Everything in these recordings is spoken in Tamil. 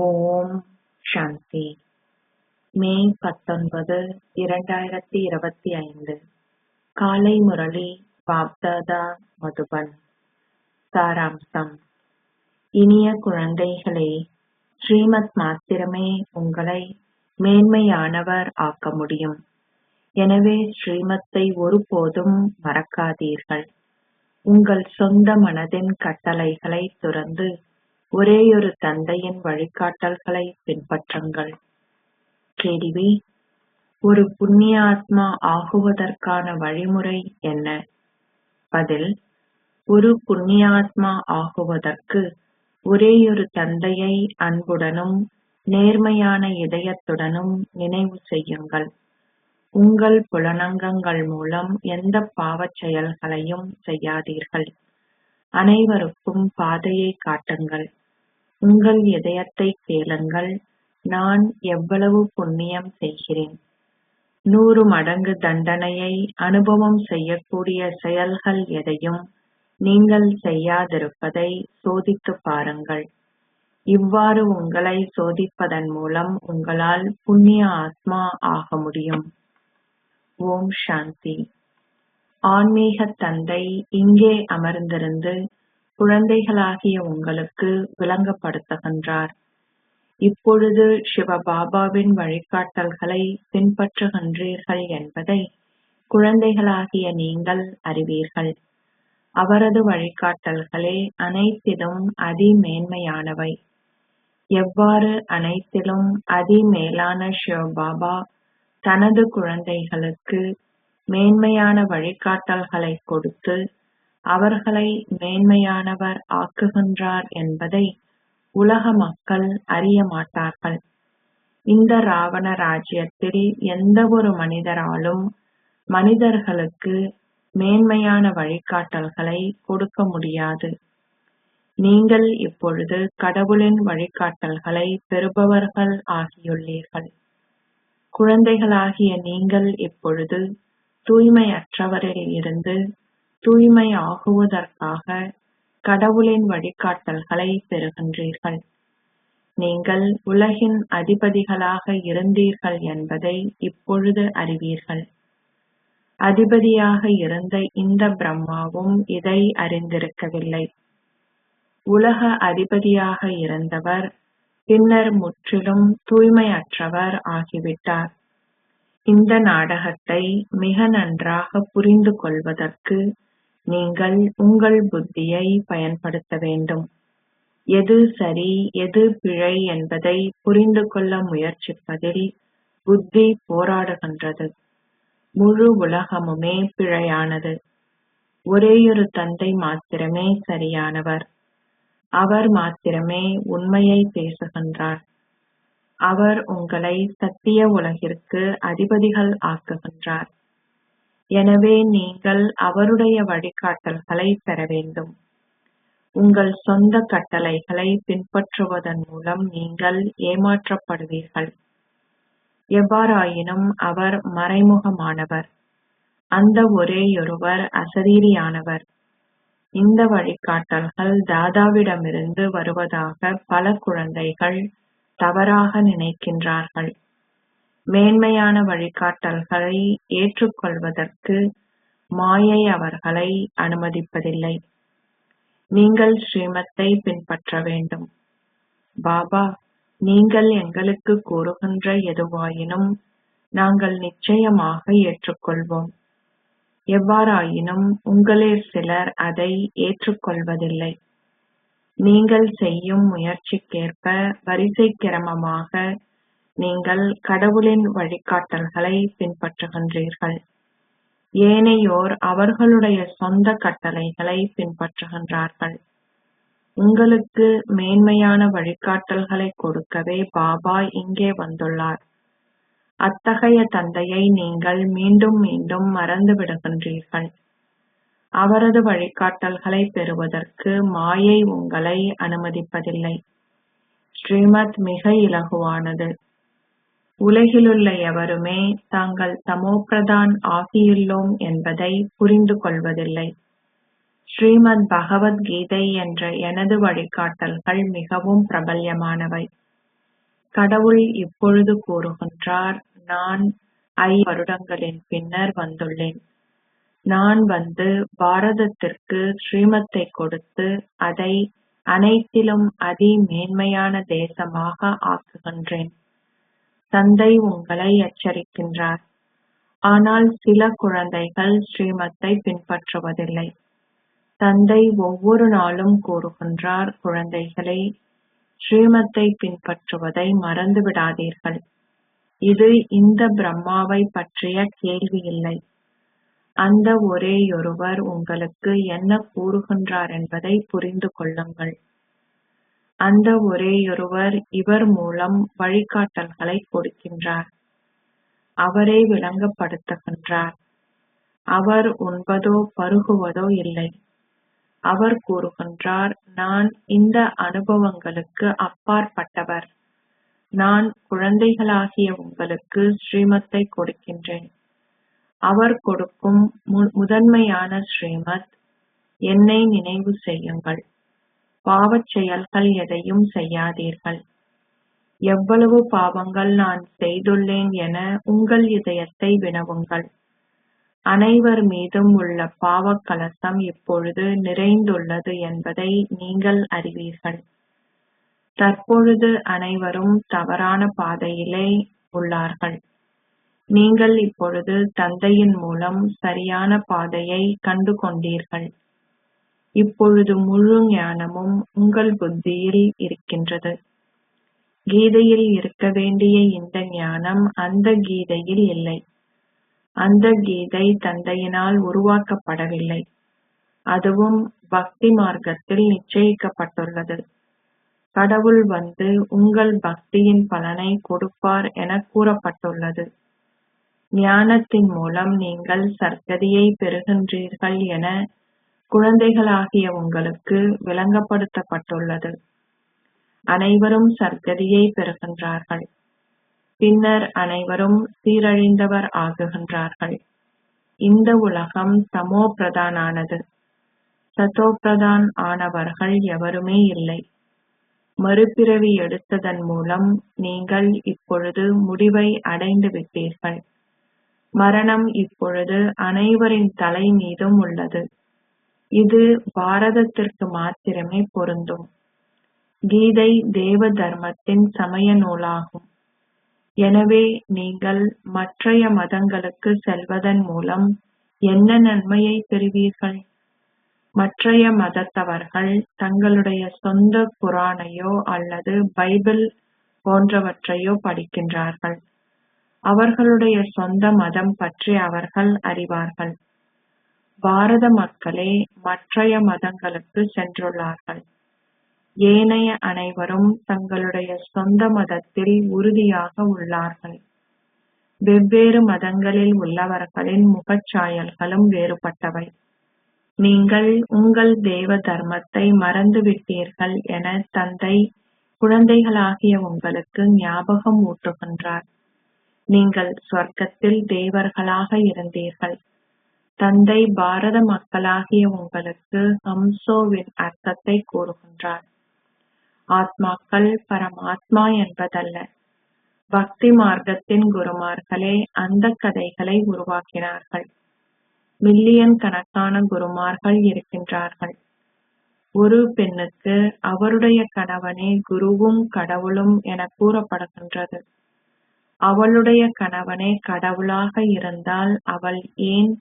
ஓம் சாந்தி. மே 19, 2025 காலை முரளி பாப்தாதா மதுபன். சாராம்சம். இனிய குழந்தைகளே, ஸ்ரீமத் மாத்திரமே உங்களை மேன்மையானவர் ஆக்க முடியும். எனவே ஸ்ரீமத்தை ஒருபோதும் மறக்காதீர்கள். உங்கள் சொந்த மனதின் கட்டளைகளை துறந்து ஒரேயொரு தந்தையின் வழிகாட்டல்களை பின்பற்றுங்கள். கேள்வி: ஒரு புண்ணிய ஆத்மா ஆகுவதற்கான வழிமுறை என்ன? பதில்: ஒரு புண்ணியாத்மா ஆகுவதற்கு ஒரேயொரு தந்தையை அன்புடனும் நேர்மையான இதயத்துடனும் நினைவு செய்யுங்கள். உங்கள் புலனங்கங்கள் மூலம் எந்த பாவச் செயல்களையும் செய்யாதீர்கள். அனைவருக்கும் பாதையை காட்டுங்கள். உங்கள் இதயத்தை கேளுங்கள், நான் எவ்வளவு புண்ணியம் செய்கிறேன். 100 மடங்கு தண்டனையை அனுபவம் செய்யக்கூடிய செயல்கள் எதையும் நீங்கள் செய்யாதிருப்பதை சோதித்துப் பாருங்கள். இவ்வாறு உங்களை சோதிப்பதன் மூலம் உங்களால் புண்ணிய ஆத்மா ஆக முடியும். ஓம் சாந்தி. ஆன்மீக தந்தை இங்கே அமர்ந்திருந்து குழந்தைகளாகிய உங்களுக்கு விளங்கப்படுத்துகின்றார். இப்பொழுது சிவபாபாவின் வழிகாட்டல்களை பின்பற்றுகின்றீர்கள் என்பதை குழந்தைகளாகிய நீங்கள் அறிவீர்கள். அவரது வழிகாட்டல்களே அனைத்திலும் அதிமேன்மையானவை. எவ்வாறு அனைத்திலும் அதிமேலான சிவபாபா தனது குழந்தைகளுக்கு மேன்மையான வழிகாட்டல்களை கொடுத்து அவர்களை மேன்மையானவர் ஆக்குகின்றார் என்பதை உலக மக்கள் அறிய மாட்டார்கள். இந்த ராவண ராஜ்யத்தில் எந்த ஒரு மனிதராலும் மனிதர்களுக்கு மேன்மையான வழிகாட்டல்களை கொடுக்க முடியாது. நீங்கள் இப்பொழுது கடவுளின் வழிகாட்டல்களை பெறுபவர்கள் ஆகியுள்ளீர்கள். குழந்தைகளாகிய நீங்கள் இப்பொழுது தூய்மையற்றவரில் இருந்து தூய்மை ஆகுவதற்காக கடவுளின் வழிகாட்டல்களை பெறுகின்றீர்கள். நீங்கள் உலகின் அதிபதிகளாக இருந்தீர்கள் என்பதை இப்பொழுது அறிவீர்கள். அதிபதியாக இருந்த இந்த பிரம்மாவும் இதை அறிந்திருக்கவில்லை. உலக அதிபதியாக இருந்தவர் பின்னர் முற்றிலும் தூய்மையற்றவர் ஆகிவிட்டார். இந்த நாடகத்தை மிக நன்றாக புரிந்து கொள்வதற்கு நீங்கள் உங்கள் புத்தியை பயன்படுத்த வேண்டும். எது சரி எது பிழை என்பதை புரிந்து கொள்ள முயற்சிப்பதில் புத்தி போராடுகின்றது. முழு உலகமுமே பிழையானது. ஒரேயொரு தந்தை மாத்திரமே சரியானவர். அவர் மாத்திரமே உண்மையை பேசுகின்றார். அவர் உங்களை சத்திய உலகிற்கு அதிபதிகள் ஆக்குகின்றார். எனவே நீங்கள் அவருடைய வழிகாட்டல்களை பெற வேண்டும். உங்கள் சொந்த கட்டளைகளை பின்பற்றுவதன் மூலம் நீங்கள் ஏமாற்றப்படுவீர்கள். எவ்வாறாயினும் அவர் மறைமுகமானவர். அந்த ஒரேயொருவர் அசரீரியானவர். இந்த வழிகாட்டல்கள் தாதாவிடமிருந்து வருவதாக பல குழந்தைகள் தவறாக நினைக்கின்றார்கள். மேன்மையான வழிகாட்டல்களை ஏற்றுக்கொள்வதற்கு மாயை அவர்களை அனுமதிப்பதில்லை. நீங்கள் ஸ்ரீமத்தை பின்பற்ற வேண்டும். பாபா, நீங்கள் எங்களுக்கு கூறுகின்ற எதுவாயினும் நாங்கள் நிச்சயமாக ஏற்றுக்கொள்வோம். எவ்வாறாயினும் உங்களில் சிலர் அதை ஏற்றுக்கொள்வதில்லை. நீங்கள் செய்யும் முயற்சிக்கேற்ப வரிசை கிரமமாக நீங்கள் கடவுளின் வழிகாட்டல்களை பின்பற்றுகின்றீர்கள். ஏனையோர் அவர்களுடைய சொந்த கட்டளைகளை பின்பற்றுகின்றார்கள். உங்களுக்கு மேன்மையான வழிகாட்டல்களை கொடுக்கவே பாபா இங்கே வந்துள்ளார். அத்தகைய தந்தையை நீங்கள் மீண்டும் மீண்டும் மறந்து விடுகின்றீர்கள். அவரது வழிகாட்டல்களை பெறுவதற்கு மாயை உங்களை அனுமதிப்பதில்லை. ஸ்ரீமத் மிக இலகுவானது. உலகிலுள்ள எவருமே தாங்கள் தமோபிரதான் ஆகியுள்ளோம் என்பதை புரிந்து கொள்வதில்லை. ஸ்ரீமத் பகவத்கீதை என்ற எனது வழிகாட்டல்கள் மிகவும் பிரபல்யமானவை. கடவுள் இப்பொழுது கூறுகின்றார், நான் 5 வருடங்களின் பின்னர் வந்துள்ளேன். நான் வந்து பாரதத்திற்கு ஸ்ரீமத்தை கொடுத்து அதை அனைத்திலும் அதி மேன்மையான தேசமாக ஆக்குகின்றேன். தந்தை உங்களை எச்சரிக்கின்றார். ஆனால் சில குழந்தைகள் ஸ்ரீமத்தை பின்பற்றுவதில்லை. தந்தை ஒவ்வொரு நாளும் கூறுகின்றார், குழந்தைகளே, ஸ்ரீமத்தை பின்பற்றுவதை மறந்து விடாதீர்கள். இது இந்த பிரம்மாவை பற்றிய கேள்வி இல்லை. அந்த ஒரேயொருவர் உங்களுக்கு என்ன கூறுகின்றார் என்பதை புரிந்து கொள்ளுங்கள். அந்த ஒரேயொருவர் இவர் மூலம் வழிகாட்டல்களை கொடுக்கின்றார். அவரே விளங்கப்படுத்துகின்றார். அவர் உண்பதோ பருகுவதோ இல்லை. அவர் கூறுகின்றார், நான் இந்த அனுபவங்களுக்கு அப்பாற்பட்டவர். நான் குழந்தைகளாகிய உங்களுக்கு ஸ்ரீமத்தை கொடுக்கின்றேன். அவர் கொடுக்கும் முதன்மையான ஸ்ரீமத், என்னை நினைவு செய்யுங்கள். பாவச் செயல்கள் எதையும் செய்யாதீர்கள். எவ்வளவு பாவங்கள் நான் செய்துள்ளேன் என உங்கள் இதயத்தை வினவுங்கள். அனைவர் மீதும் உள்ள பாவக் கலசம் இப்பொழுது நிறைந்துள்ளது என்பதை நீங்கள் அறிவீர்கள். தற்பொழுது அனைவரும் தவறான பாதையிலே உள்ளார்கள். நீங்கள் இப்பொழுது தந்தையின் மூலம் சரியான பாதையை கண்டு கொண்டீர்கள். இப்பொழுது முழு ஞானமும் உங்கள் புத்தியில் இருக்கின்றது. கீதையில் இருக்க வேண்டிய இந்த ஞானம் அந்த கீதையில் இல்லை. அந்த கீதை தந்தையினால் உருவாக்கப்படவில்லை. அதுவும் பக்தி மார்க்கத்தில் நிச்சயிக்கப்பட்டுள்ளது. கடவுள் வந்து உங்கள் பக்தியின் பலனை கொடுப்பார் என கூறப்பட்டுள்ளது. ஞானத்தின் மூலம் நீங்கள் சர்க்கதியை பெறுகின்றீர்கள் என குழந்தைகளாகிய உங்களுக்கு விளங்கப்படுத்தப்பட்டுள்ளது. அனைவரும் சர்க்கதியை பெறுகின்றார்கள். பின்னர் அனைவரும் சீரழிந்தவர் ஆகுகின்றார்கள். இந்த உலகம் தமோ பிரதானானது. சதோ பிரதான் ஆனவர்கள் எவருமே இல்லை. மறுபிறவி எடுத்ததன் மூலம் நீங்கள் இப்பொழுது முடிவை அடைந்து விட்டீர்கள். மரணம் இப்பொழுது அனைவரின் தலை மீதும் உள்ளது. இது பாரதத்திற்கு மாத்திரமே பொருந்தும். கீதை தேவ தர்மத்தின் சமய நூலாகும். எனவே நீங்கள் மற்றைய மதங்களுக்கு செல்வதன் மூலம் என்ன நன்மையை பெறுவீர்கள்? மற்றைய மதத்தவர்கள் தங்களுடைய சொந்த குரானையோ அல்லது பைபிள் போன்றவற்றையோ படிக்கின்றார்கள். அவர்களுடைய சொந்த மதம் பற்றி அவர்கள் அறிவார்கள். பாரத மக்களே மற்றைய மதங்களுக்கு சென்றுள்ளார்கள். ஏனைய அனைவரும் தங்களுடைய சொந்த மதத்தில் உறுதியாக உள்ளார்கள். வெவ்வேறு மதங்களில் உள்ளவர்களின் முகச்சாயல்களும் வேறுபட்டவை. நீங்கள் உங்கள் தேவ தர்மத்தை மறந்துவிட்டீர்கள் என தந்தை குழந்தைகளாகிய உங்களுக்கு ஞாபகம் ஊட்டுகின்றார். நீங்கள் சொர்க்கத்தில் தேவர்களாக இருந்தீர்கள். தந்தை பாரத மக்களாகிய உங்களுக்கு ஹம்சோவின் அர்த்தத்தை கூறுகின்றார். ஆத்மாக்கள் பரமாத்மா என்பதல்ல. பக்தி மார்க்கத்தின் குருமார்களே அந்த கதைகளை உருவாக்கினார்கள். மில்லியன் கணக்கான குருமார்கள் இருக்கின்றார்கள். ஒரு பெண்ணுக்கு அவருடைய கணவனே குருவும் கடவுளும் என கூறப்படுகின்றது. அவளுடைய கணவனே கடவுளாக இருந்தால் அவள் ஏன்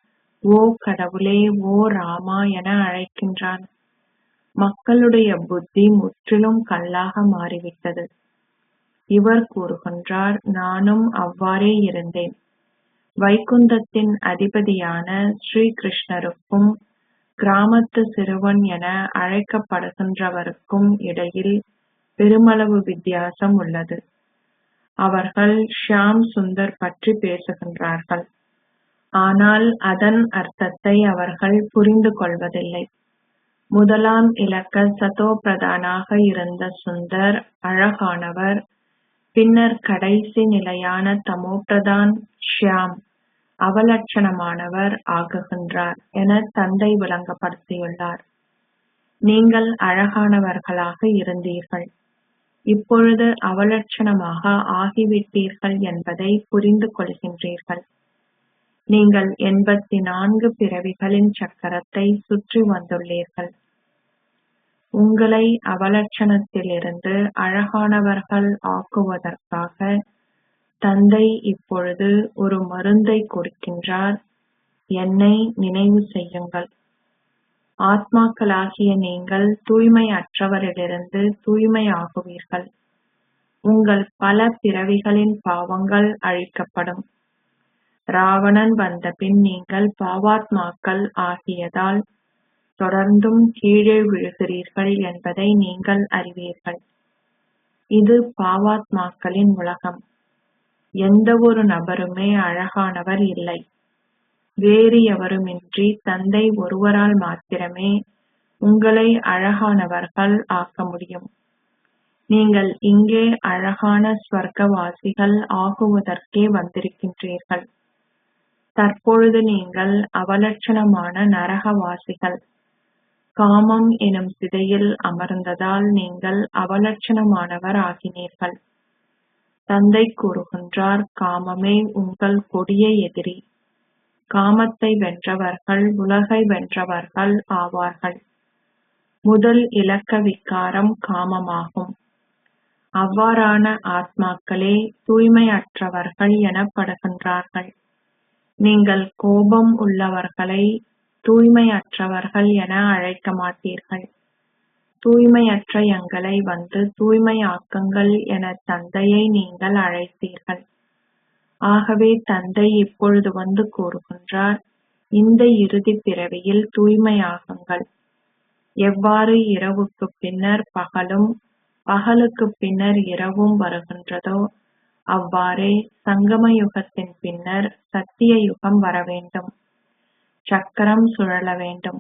ஓ கடவுளே, ஓ ராமா என அழைக்கின்றான்? மக்களுடைய புத்தி முற்றிலும் கல்லாக மாறிவிட்டது. இவர் கூறுகின்றார், நானும் அவ்வாறே இருந்தேன். வைகுந்தத்தின் அதிபதியான ஸ்ரீ கிருஷ்ணருக்கும் கிராமத்து சிறுவன் என அழைக்கப்படுகின்றவருக்கும் இடையில் பெருமளவு வித்தியாசம் உள்ளது. அவர்கள் ஷியாம் சுந்தர் பற்றி பேசுகின்றார்கள். ஆனால் அதன் அர்த்தத்தை அவர்கள் புரிந்து கொள்வதில்லை. முதலாம் இலக்க சதோ பிரதானாக இருந்த சுந்தர் அழகானவர். பின்னர் கடைசி நிலையான தமோபிரதான் ஷியாம் அவலட்சணமானவர் ஆகுகின்றார் என தந்தை விளங்கப்படுத்தியுள்ளார். நீங்கள் அழகானவர்களாக இருந்தீர்கள். இப்பொழுது அவலட்சணமாக ஆகிவிட்டீர்கள் என்பதை புரிந்து கொள்கின்றீர்கள். நீங்கள் 84 பிறவிகளின் சக்கரத்தை சுற்றி வந்துள்ளீர்கள். உங்களை அவலட்சணத்திலிருந்து அழகானவர்கள் ஆக்குவதற்காக தந்தை இப்பொழுது ஒரு மருந்தை கொடுக்கின்றார். என்னை நினைவு செய்யுங்கள். ஆத்மாக்களாகிய நீங்கள் தூய்மையற்றவரிலிருந்து தூய்மையாகுவீர்கள். உங்கள் பல பிறவிகளின் பாவங்கள் அழிக்கப்படும். ராவணன் வந்தபின் நீங்கள் பாவாத்மாக்கள் ஆகியதால் தொடர்ந்தும் கீழே விழுகிறீர்கள் என்பதை நீங்கள் அறிவீர்கள். இது பாவாத்மாக்களின் உலகம். எந்த ஒரு நபருமே அழகானவர் இல்லை. வேறு எவருமின்றி தந்தை ஒருவரால் மாத்திரமே உங்களை அழகானவர்கள் ஆக்க முடியும். நீங்கள் இங்கே அழகான ஸ்வர்க்கவாசிகள் ஆகுவதற்கே வந்திருக்கின்றீர்கள். தற்பொழுது நீங்கள் அவலட்சணமான நரகவாசிகள். காமம் எனும் சிதையில் அமர்ந்ததால் நீங்கள் அவலட்சணமானவர் ஆகினீர்கள். தந்தை கூறுகின்றார், காமமே உங்கள் கொடிய எதிரி. காமத்தை வென்றவர்கள் உலகை வென்றவர்கள் ஆவார்கள். முதல் இலக்க விகாரம் காமமாகும். அவ்வாறான ஆத்மாக்களே தூய்மையற்றவர்கள் எனப்படுகின்றார்கள். நீங்கள் கோபம் உள்ளவர்களை தூய்மையற்றவர்கள் என அழைக்க மாட்டீர்கள். தூய்மையற்ற எங்களை வந்து தூய்மையாக்குங்கள் என தந்தையை நீங்கள் அழைத்தீர்கள். ஆகவே தந்தை இப்பொழுது வந்து கூறுகின்றார், இந்த இறுதி பிறவியில் தூய்மையாகுங்கள். எவ்வாறு இரவுக்குப் பின்னர் பகலும் பகலுக்குப் பின்னர் இரவும் வருகின்றதோ அவ்வாறே சங்கமயுகத்தின் பின்னர் சத்திய யுகம் வரவேண்டும். சக்கரம் சுழல வேண்டும்.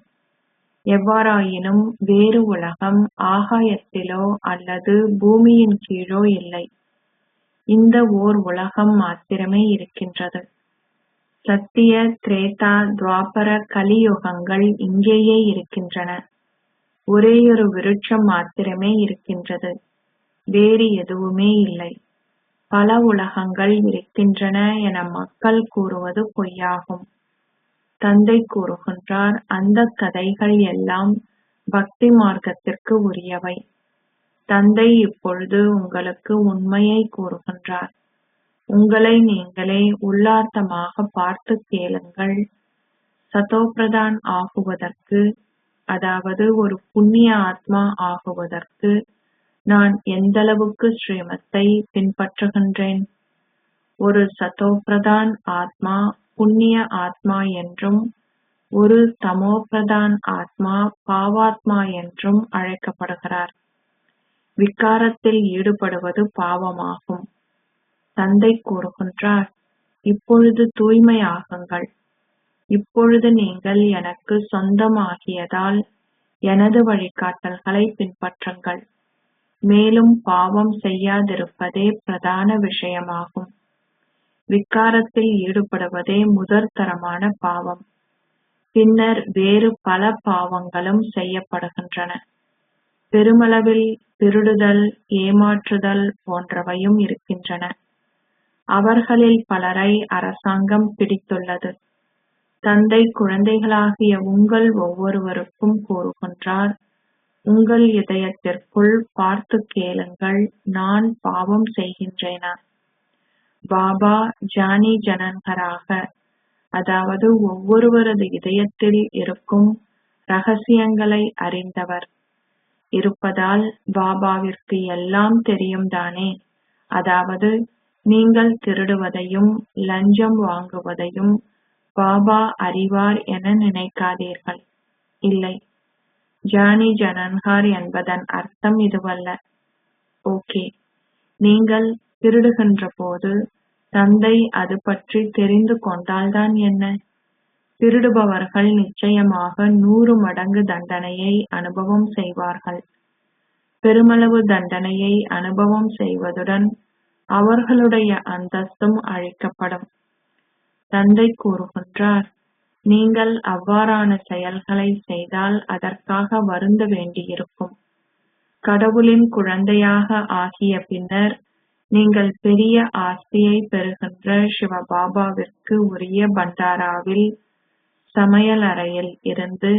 எவ்வாறாயினும் வேறு உலகம் ஆகாயத்திலோ அல்லது பூமியின் கீழோ இல்லை. இந்த ஓர் உலகம் மாத்திரமே இருக்கின்றது. சத்திய, திரேதா, துவாபர, கலியுகங்கள் இங்கேயே இருக்கின்றன. ஒரேயொரு விருட்சம் மாத்திரமே இருக்கின்றது. வேறு எதுவுமே இல்லை. பல உலகங்கள் இருக்கின்றன என மக்கள் கூறுவது பொய்யாகும். தந்தை கூறுகின்றார், அந்த கதைகள் எல்லாம் பக்தி மார்க்கத்திற்கு உரியவை. தந்தை இப்பொழுது உங்களுக்கு உண்மையை கூறுகின்றார். உங்களை நீங்களே உள்ளார்த்தமாக பார்த்து கேளுங்கள். சதோபிரதான் ஆகுவதற்கு, அதாவது ஒரு புண்ணிய ஆத்மா ஆகுவதற்கு நான் எந்தளவுக்கு ஸ்ரீமத்தை பின்பற்றுகின்றேன். ஒரு சதோபிரதான் ஆத்மா புண்ணிய ஆத்மா என்றும் ஒரு தமோபிரதான் ஆத்மா பாவாத்மா என்றும் அழைக்கப்படுகிறார். விகாரத்தில் ஈடுபடுவது பாவமாகும். தந்தை கூறுகின்றார், இப்பொழுது தூய்மையாகுங்கள். இப்பொழுது நீங்கள் எனக்கு சொந்தமாகியதால் எனது வழிகாட்டல்களை பின்பற்றுங்கள். மேலும் பாவம் செய்யாதிருப்பதே பிரதான விஷயமாகும். விகாரத்தில் ஈடுபடுவதே முதற்தரமான பாவம். பின்னர் வேறு பல பாவங்களும் செய்யப்படுகின்றன. பெருமளவில் திருடுதல், ஏமாற்றுதல் போன்றவையும் இருக்கின்றன. அவர்களில் பலரை அரசாங்கம் பிடித்துள்ளது. தந்தை குழந்தைகளாகிய உங்கள் ஒவ்வொருவருக்கும் கூறுகின்றார், உங்கள் இதயத்திற்குள் பார்த்து கேளுங்கள், நான் பாவம் செய்கின்றேனா? பாபா ஜானி ஜனன்கராக, அதாவது ஒவ்வொருவரது இதயத்தில் இருக்கும் ரகசியங்களை அறிந்தவர் இருப்பதால் பாபாவிற்கு எல்லாம் தெரியும் தானே. அதாவது நீங்கள் திருடுவதையும் லஞ்சம் வாங்குவதையும் பாபா அறிவார் என நினைக்காதீர்கள். இல்லை, ஜானி ஜனன்கார் என்பதன் அர்த்தம் இதுவல்ல. ஓகே, நீங்கள் திருடுகின்ற போது தந்தை அது பற்றி தெரிந்து கொண்டால்தான் என்ன? திருடுபவர்கள் நிச்சயமாக 100 மடங்கு தண்டனையை அனுபவம் செய்வார்கள். பெருமளவு தண்டனையை அனுபவம் செய்வதுடன் அவர்களுடைய அந்தஸ்தும் அழிக்கப்படும். தந்தை கூறுகின்றார், நீங்கள் அவ்வாறான செயல்களை செய்தால் அதற்காக வருந்த வேண்டியிருக்கும். கடவுளின் குழந்தையாக ஆகிய பின்னர் நீங்கள் பெரிய ஆஸ்தியை பெறுகின்ற சிவபாபாவிற்கு உரிய பண்டாராவில் சமையலறையில் இருந்து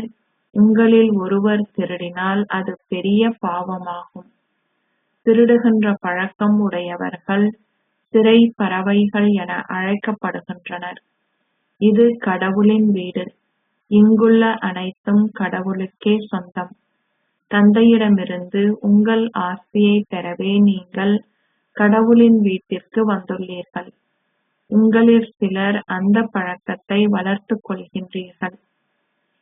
உங்களில் ஒருவர் திருடினால் அது பெரிய பாவமாகும். திருடுகின்ற பழக்கம் உடையவர்கள் சிறை பறவைகள் என அழைக்கப்படுகின்றனர். இது கடவுளின் வீடு. இங்குள்ள அனைத்தும் கடவுளுக்கே சொந்தம். தந்தையிடமிருந்து உங்கள் ஆஸ்தியை பெறவே நீங்கள் கடவுளின் வீட்டிற்கு வந்துள்ளீர்கள். உங்களில் சிலர் அந்த பழக்கத்தை வளர்த்துக் கொள்கின்றீர்கள்.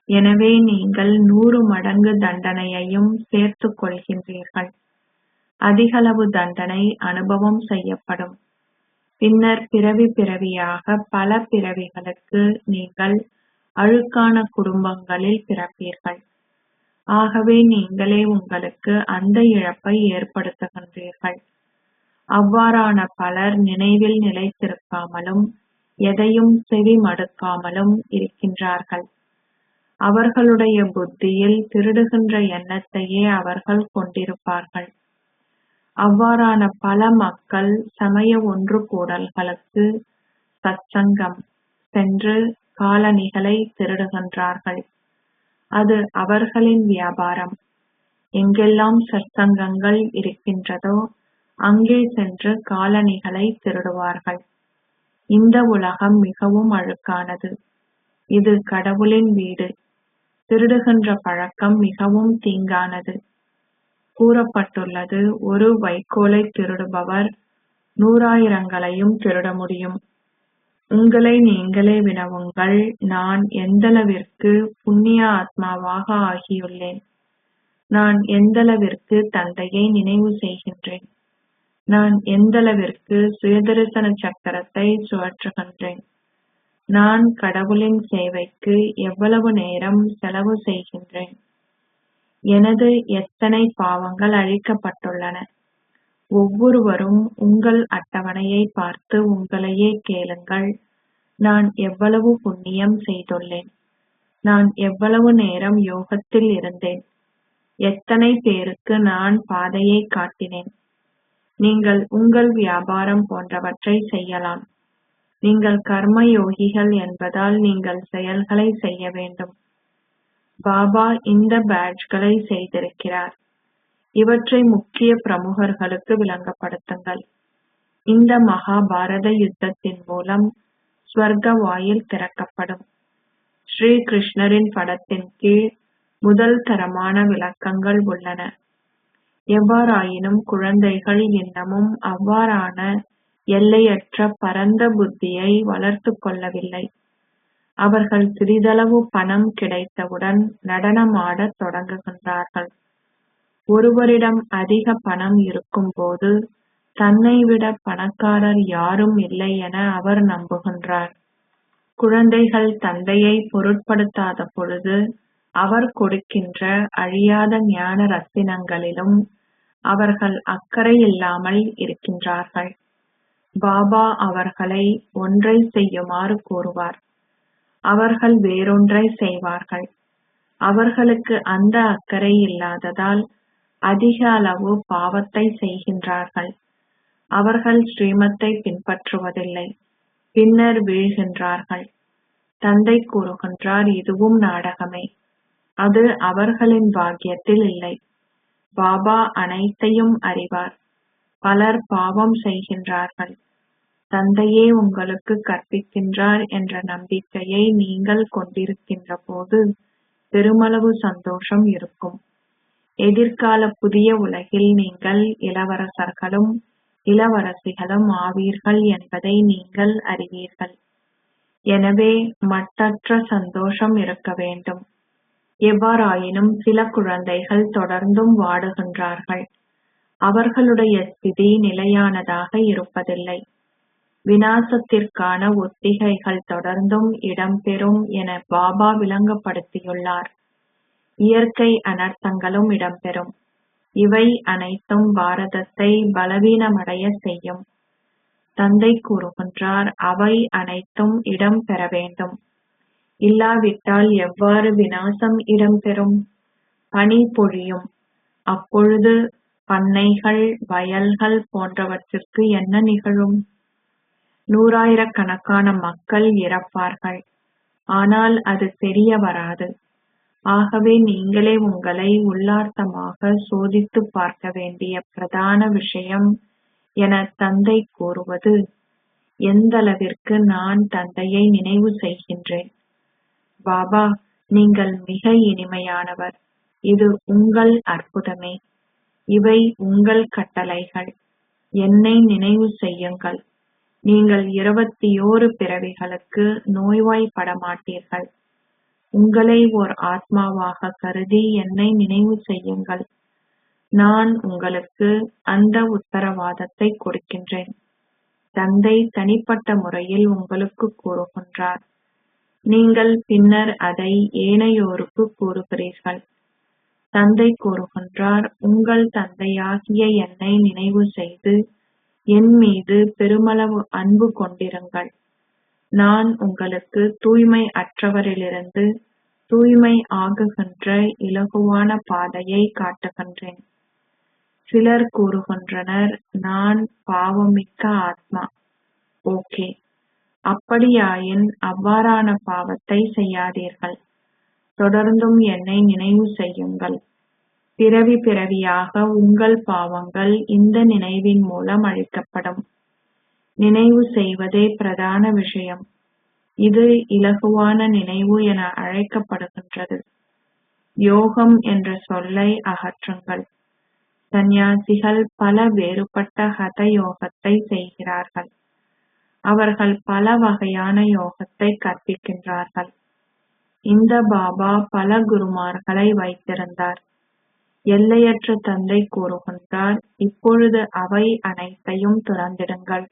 எனவே நீங்கள் 100 மடங்கு தண்டனையையும் சேர்த்துக் கொள்கின்றீர்கள். அதிகளவு தண்டனை அனுபவம் செய்யப்படும். பின்னர் பிறவி பிறவியாக பல பிறவிகளுக்கு நீங்கள் அழுக்கான குடும்பங்களில் பிறப்பீர்கள். ஆகவே நீங்களே உங்களுக்கு அந்த இழப்பை ஏற்படுத்துகின்றீர்கள். அவ்வாறான பலர் நினைவில் நிலைத்திருக்காமலும் எதையும் செவி மடுக்காமலும் இருக்கின்றார்கள். அவர்களுடைய புத்தியில் திருடுகின்ற எண்ணத்தையே அவர்கள் கொண்டிருப்பார்கள். அவ்வாறான பல மக்கள் சமய ஒன்று கூடல்களுக்கு சத்சங்கம் சென்று காலணிகளை திருடுகின்றார்கள். அது அவர்களின் வியாபாரம். எங்கெல்லாம் சத்சங்கங்கள் இருக்கின்றதோ அங்கே சென்று காலணிகளை திருடுவார்கள். இந்த உலகம் மிகவும் அழுக்கானது. இது கடவுளின் வீடு. திருடுகின்ற பழக்கம் மிகவும் தீங்கானது. கூறப்பட்டுள்ளது, ஒரு வைக்கோலை திருடுபவர் 100,000-களையும் திருட முடியும். உங்களை நீங்களே வினவுங்கள், நான் எந்தளவிற்கு புண்ணிய ஆத்மாவாக ஆகியுள்ளேன்? நான் எந்தளவிற்கு தந்தையை நினைவு செய்கின்றேன்? நான் எந்தளவிற்கு சுயதரிசன சக்கரத்தை சுழற்றுகின்றேன்? நான் கடவுளின் சேவைக்கு எவ்வளவு நேரம் செலவு செய்கின்றேன்? எனது எத்தனை பாவங்கள் அழிக்கப்பட்டுள்ளன? ஒவ்வொருவரும் உங்கள் அட்டவணையை பார்த்து உங்களையே கேளுங்கள், நான் எவ்வளவு புண்ணியம் செய்துள்ளேன்? நான் எவ்வளவு நேரம் யோகத்தில் இருந்தேன்? எத்தனை பேருக்கு நான் பாதையை காட்டினேன்? நீங்கள் உங்கள் வியாபாரம் போன்றவற்றை செய்யலாம். நீங்கள் கர்ம யோகிகள் என்பதால் நீங்கள் செயல்களை செய்ய வேண்டும். பாபா இந்த பேட்ஜ்களை செய்திருக்கிறார். இவற்றை முக்கிய பிரமுகர்களுக்கு விளங்கப்படுத்துங்கள். இந்த மகாபாரத யுத்தத்தின் மூலம் ஸ்வர்க்க வாயில் திறக்கப்படும். ஸ்ரீ கிருஷ்ணரின் படத்தின் கீழ் முதல் தரமான விளக்கங்கள் உள்ளன. எவ்வாறாயினும் குழந்தைகள் இன்னமும் அவ்வாறான எல்லையற்ற பரந்த புத்தியை வளர்த்துக் கொள்ளவில்லை. அவர்கள் சிறிதளவு பணம் கிடைத்தவுடன் நடனமாடத் தொடங்குகின்றார்கள். ஒருவரிடம் அதிக பணம் இருக்கும்போது தன்னைவிட பணக்காரர் யாரும் இல்லை என அவர் நம்புகின்றார். குழந்தைகள் தந்தையை பொருட்படுத்தாத பொழுது அவர் கொடுக்கின்ற அழியாத ஞான ரத்தினங்களிலும் அவர்கள் அக்கறை இல்லாமல் இருக்கின்றார்கள். பாபா அவர்களை ஒன்றை செய்யுமாறு கூறுவார். அவர்கள் வேறொன்றை செய்வார்கள். அவர்களுக்கு அந்த அக்கறை இல்லாததால் அதிக அளவு பாவத்தை செய்கின்றார்கள். அவர்கள் ஸ்ரீமத்தை பின்பற்றுவதில்லை. பின்னர் வீழ்கின்றார்கள். தந்தை கூறுகின்றார், இதுவும் நாடகமே. அது அவர்களின் பாக்கியத்தில் இல்லை. பாபா அனைத்தையும் அறிவார். பலர் பாவம் செய்கின்றார்கள். தந்தையே உங்களுக்கு கற்பிக்கின்றார் என்ற நம்பிக்கையை நீங்கள் கொண்டிருக்கின்ற போது பெருமளவு சந்தோஷம் இருக்கும். எதிர்கால புதிய உலகில் நீங்கள் இளவரசர்களும் இளவரசிகளும் ஆவீர்கள் என்பதை நீங்கள் அறிவீர்கள். எனவே மட்டற்ற சந்தோஷம் இருக்க வேண்டும். எவ்வாறாயினும் சில குழந்தைகள் தொடர்ந்தும் வாடுகின்றார்கள். அவர்களுடைய ஸ்திதி நிலையானதாக இருப்பதில்லை. விநாசத்திற்கான ஒத்திகைகள் தொடர்ந்தும் இடம்பெறும் என பாபா விளங்கப்படுத்தியுள்ளார். இயற்கை அனர்த்தங்களும் இடம்பெறும். இவை அனைத்தும் பாரதத்தை பலவீனமடைய செய்யும். தந்தை கூறுகின்றார், அவை அனைத்தும் இடம்பெற வேண்டும். இல்லாவிட்டால் எவ்வாறு விநாசம் இடம்பெறும்? பனி பொழியும். அப்பொழுது பண்ணைகள், வயல்கள் போன்றவற்றிற்கு என்ன நிகழும்? நூறாயிரக்கணக்கான மக்கள் இறப்பார்கள். ஆனால் அது தெரிய வராது. ஆகவே நீங்களே உங்களை உள்ளார்த்தமாக சோதித்துப் பார்க்க வேண்டிய பிரதான விஷயம் என தந்தை கூறுவது, எந்தளவிற்கு நான் தந்தையை நினைவு செய்கின்றேன். பாபா, நீங்கள் மிக இனிமையானவர். இது உங்கள் அற்புதமே. இவை உங்கள் கட்டளைகள். என்னை நினைவு செய்யுங்கள். நீங்கள் 21 பிறவிகளுக்கு நோய்வாய்ப்பட மாட்டீர்கள். உங்களை ஓர் ஆத்மாவாக கருதி என்னை நினைவு செய்யுங்கள். நான் உங்களுக்கு அந்த உத்தரவாதத்தை கொடுக்கின்றேன். தந்தை தனிப்பட்ட முறையில் உங்களுக்கு கூறுகின்றார். நீங்கள் பின்னர் அதை ஏனையோருக்கு கூறுகிறீர்கள். தந்தை கூறுகின்றார், உங்கள் தந்தையாகிய என்னை நினைவு செய்து என் மீது பெருமளவு அன்பு கொண்டிருங்கள். நான் உங்களுக்கு தூய்மை அற்றவரிலிருந்து தூய்மை ஆகுகின்ற இலகுவான பாதையை காட்டுகின்றேன். சிலர் கூறுகின்றனர், நான் பாவமிக்க ஆத்மா. ஓகே, அப்படியாயின் அவ்வாறான பாவத்தை செய்யாதீர்கள். தொடர்ந்தும் என்னை நினைவு செய்யுங்கள். பிறவி பிறவியாக உங்கள் பாவங்கள் இந்த நினைவின் மூலம் அழிக்கப்படும். நினைவு செய்வதே பிரதான விஷயம். இது இலகுவான நினைவு என அழைக்கப்படுகின்றது. யோகம் என்ற சொல்லை அகற்றுங்கள். சந்நியாசிகள் பல வேறுபட்ட ஹத யோகத்தை செய்கிறார்கள். அவர்கள் பல வகையான யோகத்தை கற்பிக்கின்றார்கள். இந்த பாபா பல குருமார்களை வைத்திருந்தார். எல்லையற்ற தந்தை கூறுகின்றார், இப்பொழுது அவை அனைத்தையும் துறந்திடுங்கள்.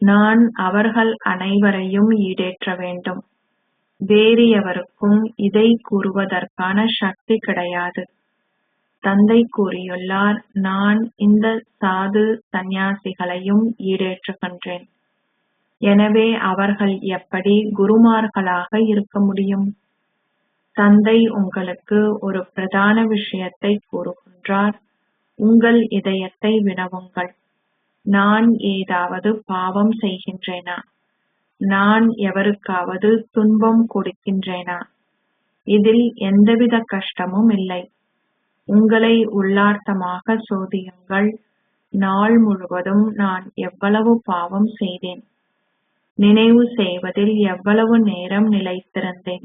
நான் அவர்கள் அனைவரையும் ஈடேற்ற வேண்டும். வேறு எவருக்கும் இதை கூறுவதற்கான சக்தி கிடையாது. தந்தை கூறியுள்ளார், நான் இந்த சாது சந்நியாசிகளையும் ஈடேற்றுகின்றேன். எனவே அவர்கள் எப்படி குருமார்களாக இருக்க முடியும்? தந்தை உங்களுக்கு ஒரு பிரதான விஷயத்தை கூறுகின்றார். உங்கள் இதயத்தை வினவுங்கள். நான் ஏதாவது பாவம் செய்கின்றேனா? நான் எவருக்காவது துன்பம் கொடுக்கின்றேனா? இதில் எந்தவித கஷ்டமும் இல்லை. உங்களை உள்ளார்த்தமாக சோதியுங்கள். நாள் முழுவதும் நான் எவ்வளவு பாவம் செய்தேன்? நினைவு செய்வதில் எவ்வளவு நேரம் நிலைத்திருந்தேன்?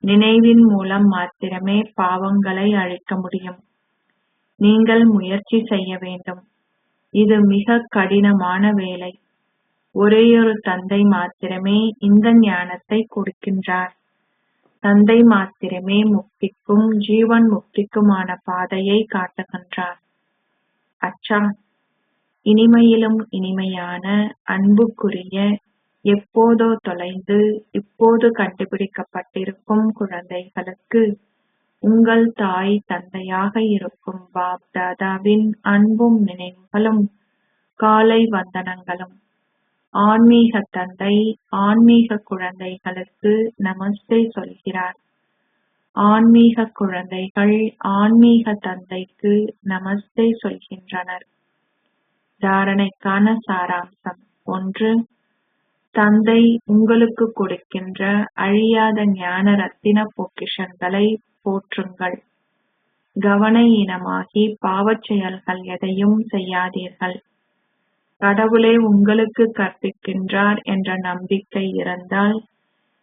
நினைவின் மூலம் மாத்திரமே பாவங்களை அழிக்க முடியும். நீங்கள் முயற்சி செய்ய வேண்டும். இது மிக கடினமான வேலை. ஒரேயொரு தந்தை மாத்திரமே இந்த ஞானத்தை கொடுக்கின்றார். தந்தை மாத்திரமே முக்திக்கும் ஜீவன் முக்திக்குமான பாதையை காட்டுகின்றார். அச்சா, இனிமையிலும் இனிமையான அன்புக்குரிய, எப்போதோ தொலைந்து இப்போது கண்டுபிடிக்கப்பட்டிருக்கும் குழந்தைகளுக்கு உங்கள் தாய் தந்தையாக இருக்கும் பாப் தாதாவின் அன்பும் நினைவுகளும் காலை வந்தனங்களும். ஆன்மீக தந்தை ஆன்மீக குழந்தைகளுக்கு நமஸ்தே சொல்கிறார். ஆன்மீக குழந்தைகள் ஆன்மீக தந்தைக்கு நமஸ்தே சொல்கின்றனர். தாரணைக்கான சாராம்சம் 1. தந்தை உங்களுக்கு கொடுக்கின்ற அழியாத ஞான ரத்தின பொக்கிஷங்களை போற்றுங்கள். கவன ஈனமாகி பாவச் செயல்கள் எதையும் செய்யாதீர்கள். கடவுளே உங்களுக்கு கற்பிக்கின்றார் என்ற நம்பிக்கை இருந்தால்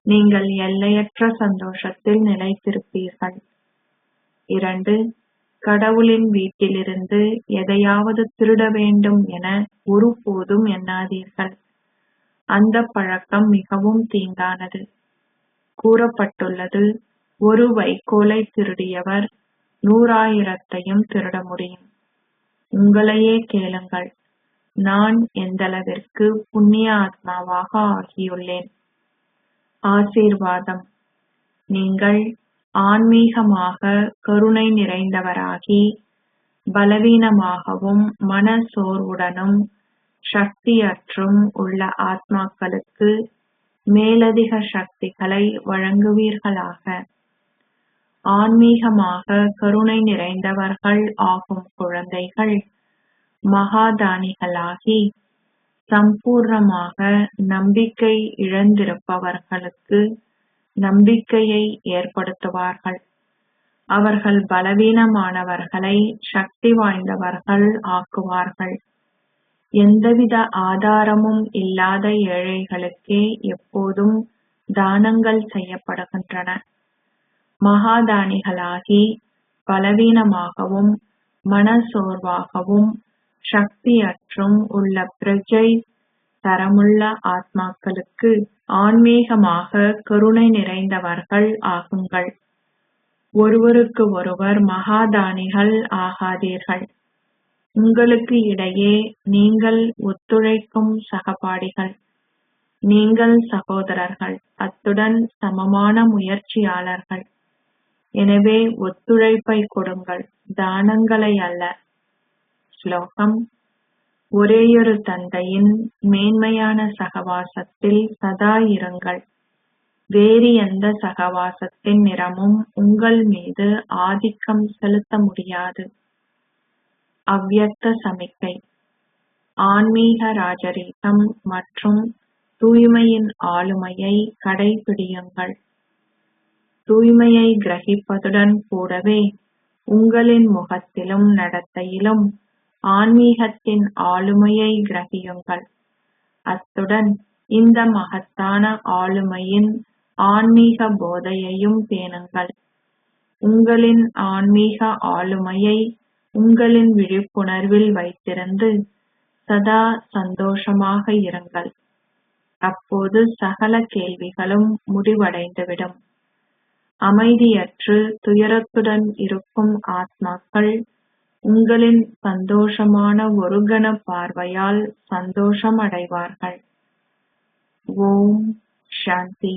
நீங்கள் எல்லையற்ற சந்தோஷத்தில் நிலைத்திருப்பீர்கள். 2. கடவுளின் வீட்டிலிருந்து எதையாவது திருட வேண்டும் என ஒருபோதும் எண்ணாதீர்கள். அந்த பழக்கம் மிகவும் தீங்கானது. கூறப்பட்டுள்ளது, ஒரு வைக்கோலை திருடியவர் 100,000த்தையும் திருட முடியும். உங்களையே கேளுங்கள், நான் எந்தளவிற்கு புண்ணிய ஆத்மாவாக ஆகியுள்ளேன். ஆசீர்வாதம். நீங்கள் ஆன்மீகமாக கருணை நிறைந்தவராகி, பலவீனமாகவும் மன சோர்வுடனும் சக்தியற்றும் உள்ள ஆத்மாக்களுக்கு மேலதிக சக்திகளை வழங்குவீர்களாக. ஆன்மீகமாக கருணை நிறைந்தவர்கள் ஆகும் குழந்தைகள் மகாதானிகளாகி சம்பூர்ணமாக நம்பிக்கை இழந்திருப்பவர்களுக்கு நம்பிக்கையை ஏற்படுத்துவார்கள். அவர்கள் பலவீனமானவர்களை சக்தி வாய்ந்தவர்கள் ஆக்குவார்கள். எந்தவித ஆதாரமும் இல்லாத ஏழைகளுக்கே எப்போதும் தானங்கள் செய்யப்படுகின்றன. மகாதானிகளாகி பலவீனமாகவும் மனசோர்வாகவும் சக்தியற்றும் உள்ள பிரஜை தரமுள்ள ஆத்மாக்களுக்கு ஆன்மீகமாக கருணை நிறைந்தவர்கள் ஆகுங்கள். ஒருவருக்கு ஒருவர் மகாதானிகள் ஆகாதீர்கள். உங்களுக்கு இடையே நீங்கள் ஒத்துழைக்கும் சகபாடிகள். நீங்கள் சகோதரர்கள், அத்துடன் சமமான முயற்சியாளர்கள். எனவே ஒத்துழைப்பை கொடுங்கள், தானங்களை அல்ல. ஸ்லோகம்: ஒரேயொரு தந்தையின் மேன்மையான சகவாசத்தில் சதா இருங்கள். வேறு எந்த சகவாசத்தின் நிறமும் உங்கள் மீது ஆதிக்கம் செலுத்த முடியாது. அவ்யக்த சமிக்கை: ஆன்மீக ராஜரீகம் மற்றும் தூய்மையின் ஆளுமையை கடைபிடியுங்கள். தூய்மையை கிரகிப்பதுடன் கூடவே உங்களின் முகத்திலும் நடத்தையிலும் ஆன்மீகத்தின் ஆளுமையை கிரகியுங்கள். அத்துடன் இந்த மகத்தான ஆளுமையின் ஆன்மீக போதையையும் பேணுங்கள். உங்களின் ஆன்மீக ஆளுமையை உங்களின் விழிப்புணர்வில் வைத்திருந்து சதா சந்தோஷமாக இருங்கள். அப்போது சகல கேள்விகளும் முடிவடைந்துவிடும். அமைதியற்று துயரத்துடன் இருக்கும் ஆத்மாக்கள் உங்களின் சந்தோஷமான ஒரு கண பார்வையால் சந்தோஷம் அடைவார்கள். ஓம் சாந்தி.